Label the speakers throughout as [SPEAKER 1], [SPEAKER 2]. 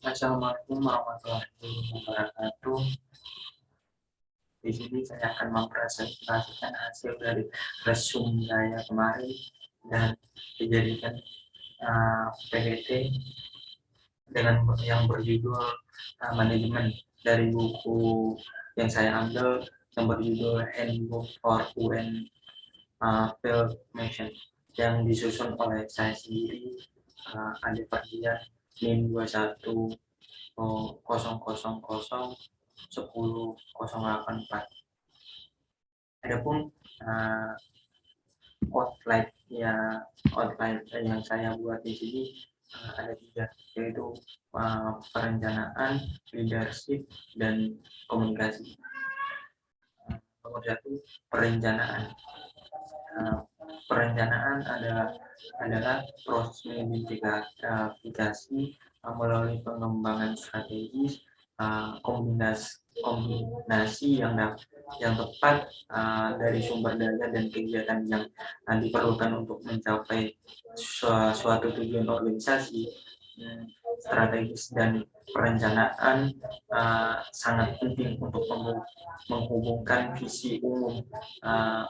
[SPEAKER 1] Assalamualaikum warahmatullahi wabarakatuh. Di sini saya akan mempresentasikan hasil dari resume saya kemarin dan dijadikan PPT dengan yang berjudul manajemen dari buku yang saya ambil yang berjudul Handbook for UN Field Mission yang disusun oleh saya sendiri, Ade Fardian, NIM 21.000.1084. Adapun uh, outline yang saya buat di sini ada tiga, yaitu perencanaan, leadership, dan komunikasi. Nomor satu, perencanaan. Perencanaan adalah proses mengidentifikasi melalui pengembangan strategis, kombinasi yang tepat dari sumber daya dan kegiatan yang diperlukan untuk mencapai suatu tujuan organisasi. Strategis dan perencanaan sangat penting untuk menghubungkan visi umum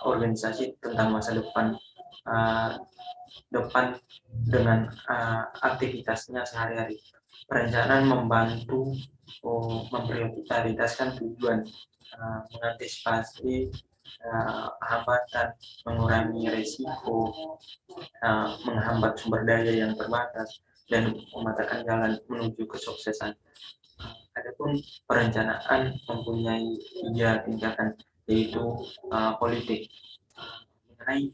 [SPEAKER 1] organisasi tentang masa depan dengan aktivitasnya sehari-hari. Perencanaan membantu memprioritaskan tujuan, mengantisipasi hambatan, mengurangi risiko, menghambat sumber daya yang terbatas, dan memetakan jalan menuju kesuksesan. Adapun perencanaan mempunyai tiga tingkatan, yaitu politik, mengenai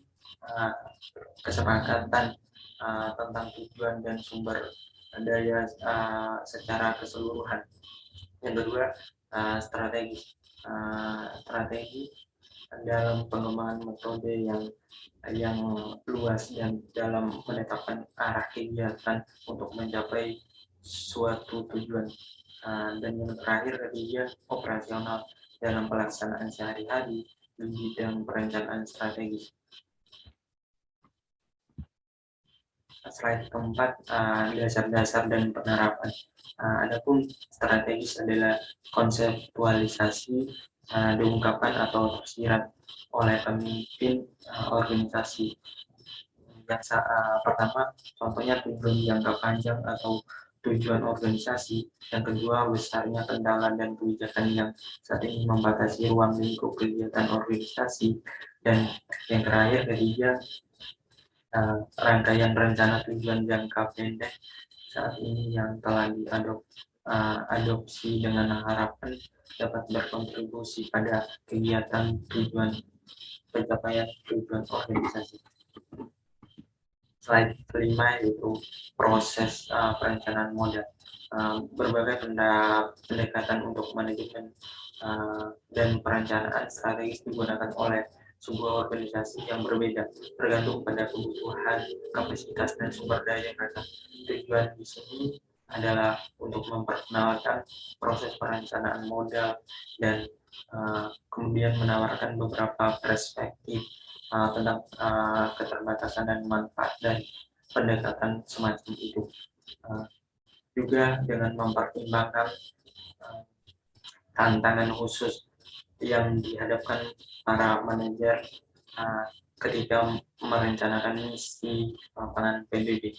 [SPEAKER 1] kesepakatan tentang tujuan dan sumber daya secara keseluruhan. Yang kedua, strategi dalam pengembangan metode yang luas dan dalam menetapkan arah kegiatan untuk mencapai suatu tujuan. Dan yang terakhir, ketiga, operasional dalam pelaksanaan sehari-hari di bidang perencanaan strategis. Slide keempat, dasar-dasar dan penerapan. Adapun strategis adalah konseptualisasi, diungkapkan atau tersirat oleh pemimpin organisasi. Yang pertama, contohnya tujuan jangka panjang atau tujuan organisasi. Yang kedua, besarnya kendala dan kebijakan yang saat ini membatasi ruang lingkup kegiatan organisasi. Dan yang terakhir, ketiga, rangkaian rencana tujuan jangka pendek saat ini yang telah diadopsi dengan harapan dapat berkontribusi pada kegiatan pencapaian tujuan organisasi. Slide kelima yaitu proses perencanaan modal. Berbagai pendekatan untuk manajemen dan perencanaan strategis digunakan oleh sebuah organisasi yang berbeda, tergantung pada kebutuhan, kapasitas, dan sumber daya mereka. Tujuan di sini adalah untuk memperkenalkan proses perencanaan modal dan kemudian menawarkan beberapa perspektif tentang keterbatasan dan manfaat dan pendekatan semacam itu. Juga dengan mempertimbangkan tantangan khusus yang dihadapkan para manajer ketika merencanakan misi lapangan PBB.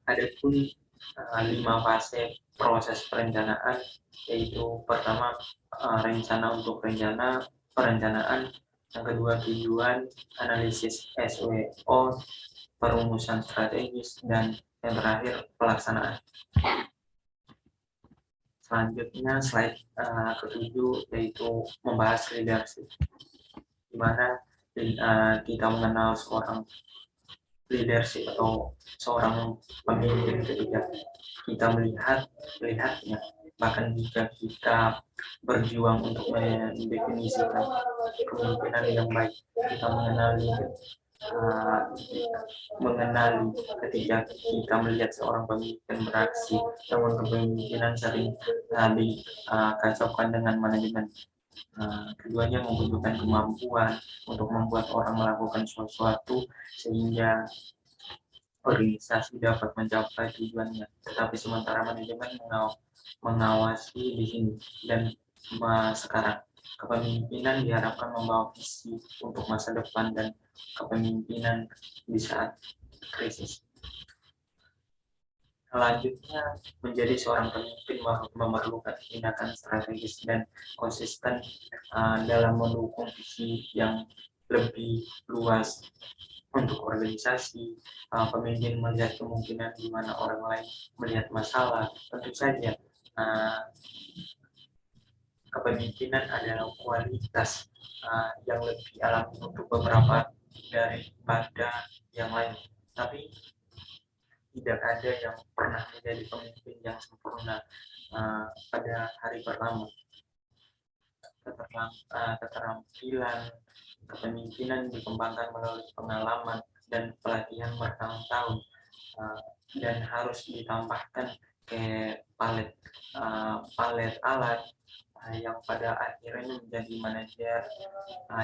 [SPEAKER 1] Adapun 5 fase proses perencanaan, yaitu pertama rencana untuk perencanaan, yang kedua tujuan, analisis SWO, perumusan strategis, dan yang terakhir pelaksanaan. Selanjutnya slide ketujuh yaitu membahas leadership, di mana kita mengenal seorang leadership atau seorang pemimpin ketika kita melihatnya, bahkan jika kita berjuang untuk mendefinisikan kepemimpinan yang baik, kita mengenali ketika kita melihat seorang pemimpin beraksi, namun kepemimpinan sering dikacaukan dengan manajemen. Keduanya membutuhkan kemampuan untuk membuat orang melakukan sesuatu sehingga organisasi dapat mencapai tujuannya. Tetapi sementara manajemen mengawasi di sini. Dan sekarang kepemimpinan diharapkan membawa visi untuk masa depan dan kepemimpinan di saat krisis. Selanjutnya, menjadi seorang pemimpin memerlukan tindakan strategis dan konsisten dalam mendukung visi yang lebih luas untuk organisasi. Pemimpin melihat kemungkinan di mana orang lain melihat masalah. Tentu saja, kepemimpinan adalah kualitas yang lebih alami untuk beberapa daripada yang lain. Tapi tidak ada yang pernah menjadi pemimpin yang sempurna pada hari pertama. Keterampilan kepemimpinan dikembangkan melalui pengalaman dan pelatihan bertahun-tahun, dan harus ditambahkan ke palet alat yang pada akhirnya menjadi manajer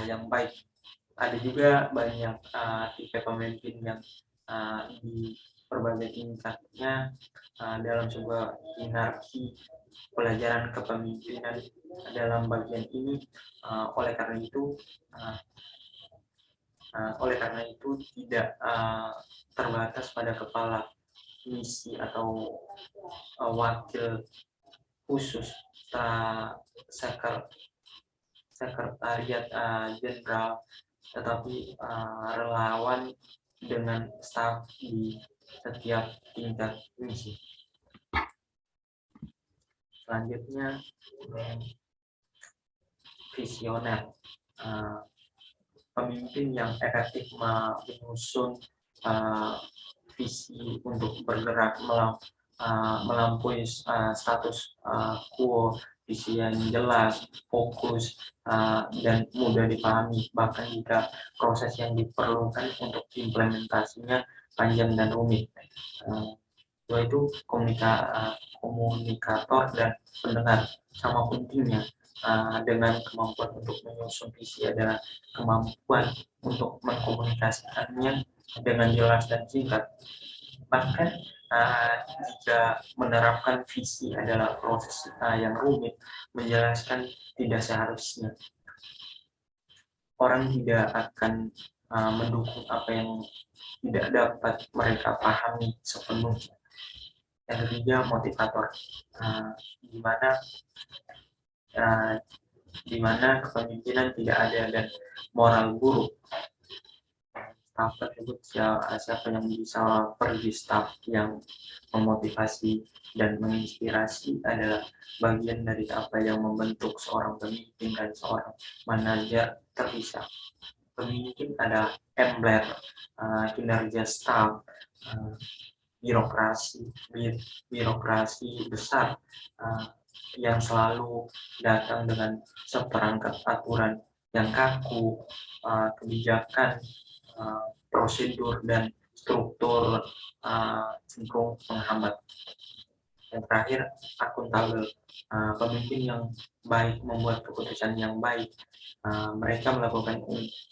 [SPEAKER 1] yang baik. Ada juga banyak tipe pemimpin yang di berbagai tingkatnya dalam sebuah hierarki pelajaran kepemimpinan dalam bagian ini. Oleh karena itu tidak terbatas pada kepala misi atau wakil khusus, sekretariat jenderal, tetapi relawan dengan staf di setiap tingkat misi. Selanjutnya, visioner. Pemimpin yang efektif menyusun visi untuk bergerak melampaui status quo, visi yang jelas, fokus, dan mudah dipahami, bahkan jika proses yang diperlukan untuk implementasinya panjang dan rumit. Yaitu komunikator dan pendengar. Sama pentingnya dengan kemampuan untuk menyusun visi adalah kemampuan untuk mengkomunikasikannya dengan jelas dan singkat. Bahkan jika menerapkan visi adalah proses yang rumit, menjelaskan tidak seharusnya. Orang tidak akan mendukung apa yang tidak dapat mereka pahami sepenuhnya. Yang ketiga, motivator, di mana kepemimpinan tidak ada dan moral buruk. Staf tersebut siapa yang bisa pergi, staf yang memotivasi dan menginspirasi adalah bagian dari apa yang membentuk seorang pemimpin dan seorang manajer terpisah. Pemimpin adalah embler kinerja staf, birokrasi besar yang selalu datang dengan seperangkat aturan yang kaku, kebijakan, prosedur dan struktur cenderung menghambat. Yang terakhir, akuntabel. Pemimpin yang baik membuat keputusan yang baik. Mereka melakukan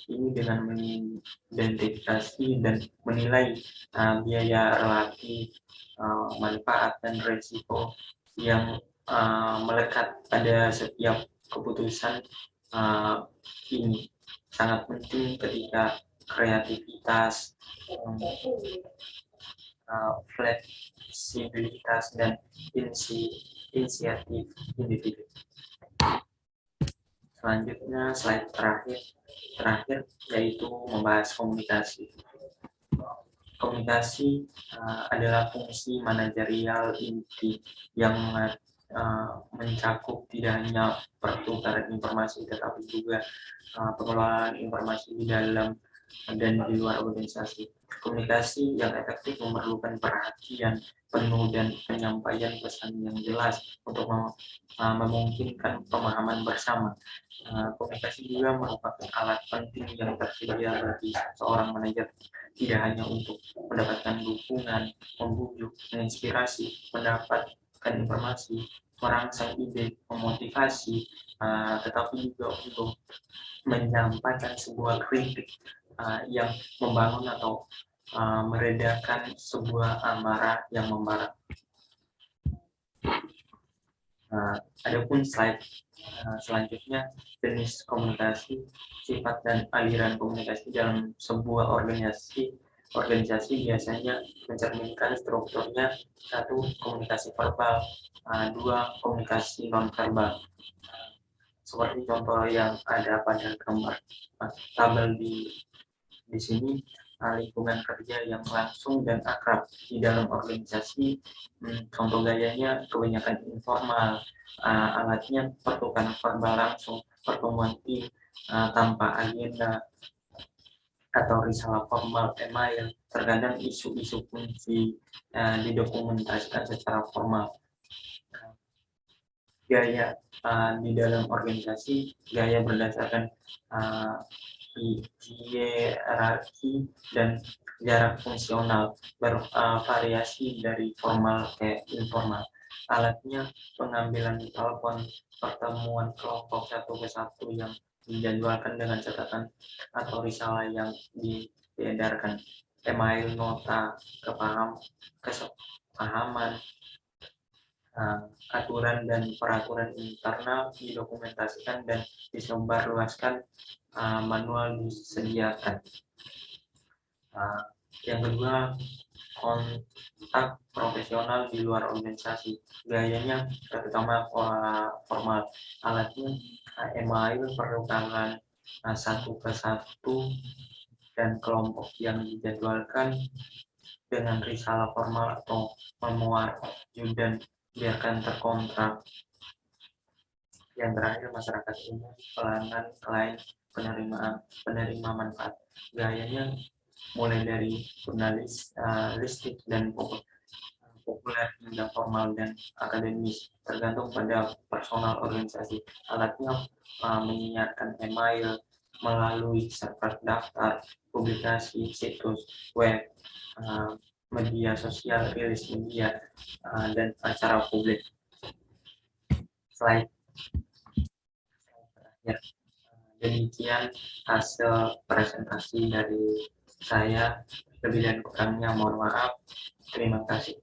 [SPEAKER 1] ini dengan mengidentifikasi dan menilai biaya relatif, manfaat dan risiko yang melekat pada setiap keputusan. Ini sangat penting ketika kreativitas, fleksibilitas, dan inisiatif individu. Selanjutnya, slide terakhir yaitu membahas komunikasi. Komunikasi adalah fungsi manajerial inti yang mencakup tidak hanya pertukaran informasi, tetapi juga pengelolaan informasi di dalam dan di luar organisasi. Komunikasi yang efektif memerlukan perhatian penuh dan penyampaian pesan yang jelas untuk memungkinkan pemahaman bersama. Komunikasi juga merupakan alat penting yang tersedia bagi seorang manajer, tidak hanya untuk mendapatkan dukungan, membujuk, menginspirasi, mendapatkan informasi, merangsang ide, memotivasi, tetapi juga untuk menyampaikan sebuah kritik yang membangun atau meredakan sebuah amarah yang membara. Adapun slide selanjutnya, jenis komunikasi, sifat dan aliran komunikasi dalam sebuah organisasi biasanya mencerminkan strukturnya: satu, komunikasi verbal, dua, komunikasi nonverbal. Seperti contoh yang ada pada gambar tabel di sini, lingkungan kerja yang langsung dan akrab di dalam organisasi. Contoh gayanya kebanyakan informal, alatnya pertukaran verbal langsung, pertemuan tim tanpa agenda, atau risalah formal email. Terkadang isu-isu kunci didokumentasikan secara formal. Gaya di dalam organisasi, gaya berdasarkan hierarki dan jarak fungsional, bervariasi dari formal ke informal. Alatnya pengambilan telepon, pertemuan kelompok satu ke satu yang dijadwalkan dengan catatan atau risalah yang diedarkan, email, nota, kesepahaman, aturan dan peraturan internal didokumentasikan dan disebarluaskan, manual disediakan. Yang kedua, kontak profesional di luar organisasi. Gayanya terutama formal, alatnya email, pertukaran satu ke satu dan kelompok yang dijadwalkan dengan risalah formal atau memuat dan biarkan terkontrak. Yang terakhir, masyarakat umum, pelanggan, klien, penerima manfaat. Gayanya mulai dari jurnalistik dan populer hingga formal dan akademis, tergantung pada personal organisasi. Alatnya menyiarkan email melalui server daftar, publikasi, situs web, media sosial, rilis media, dan acara publik. Slide terakhir. Demikian hasil presentasi dari saya. Lebih dan kurangnya mohon maaf. Terima kasih.